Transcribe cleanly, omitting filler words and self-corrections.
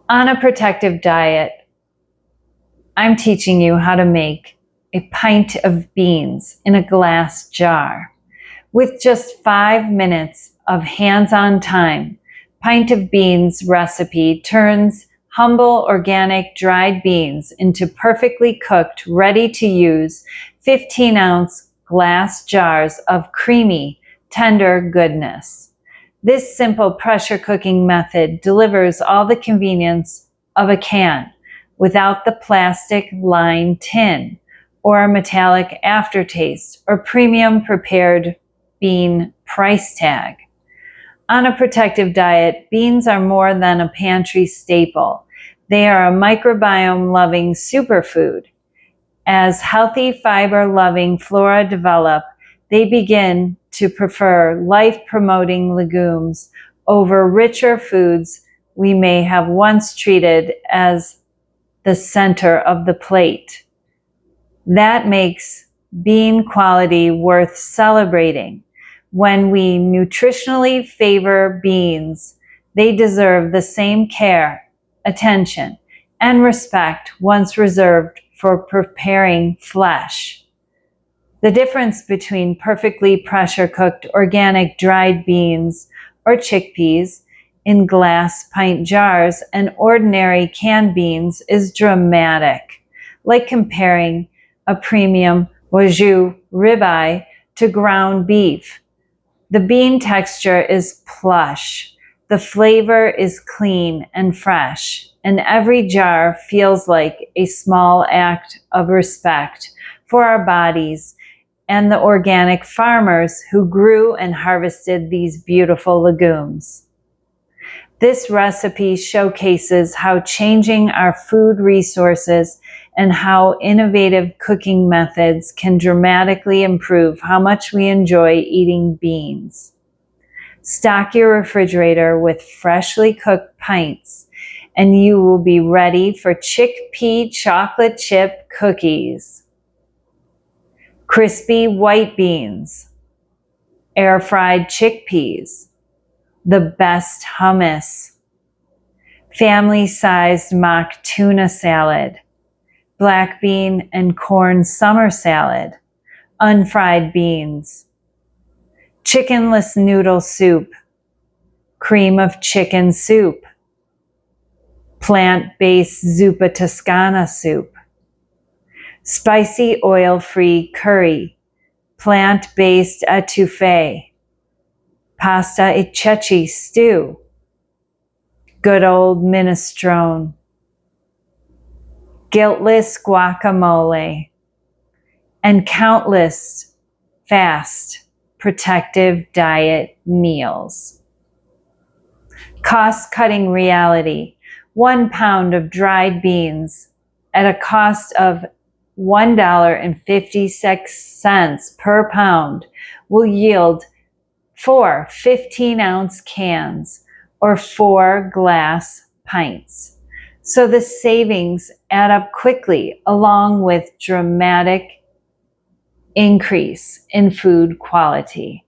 On a protective diet, I'm teaching you how to make a pint of beans in a glass jar. With just 5 minutes of hands-on time, Pint of Beans recipe turns humble organic dried beans into perfectly cooked, ready-to-use 15-ounce glass jars of creamy, tender goodness. This simple pressure cooking method delivers all the convenience of a can without the plastic lined tin or a metallic aftertaste or premium prepared bean price tag. On a protective diet, beans are more than a pantry staple. They are a microbiome-loving superfood. As healthy, fiber-loving flora develop, they begin to prefer life-promoting legumes over richer foods we may have once treated as the center of the plate. That makes bean quality worth celebrating. When we nutritionally favor beans, they deserve the same care, attention, and respect once reserved for preparing flesh. The difference between perfectly pressure-cooked organic dried beans or chickpeas in glass pint jars and ordinary canned beans is dramatic, like comparing a premium Wagyu ribeye to ground beef. The bean texture is plush, the flavor is clean and fresh, and every jar feels like a small act of respect for our bodies and the organic farmers who grew and harvested these beautiful legumes. This recipe showcases how changing our food resources and how innovative cooking methods can dramatically improve how much we enjoy eating beans. Stock your refrigerator with freshly cooked pints, and you will be ready for chickpea chocolate chip cookies, crispy white beans, air-fried chickpeas, the best hummus, family-sized mock tuna salad, black bean and corn summer salad, unfried beans, chickenless noodle soup, cream of chicken soup, plant-based zuppa toscana soup, spicy oil-free curry, plant-based etouffee, pasta e ceci stew, good old minestrone, guiltless guacamole, and countless fast, protective diet meals. Cost-cutting reality: 1 pound of dried beans at a cost of $1.56 per pound will yield 4 15-ounce cans or 4 glass pints. So the savings add up quickly, along with dramatic increase in food quality.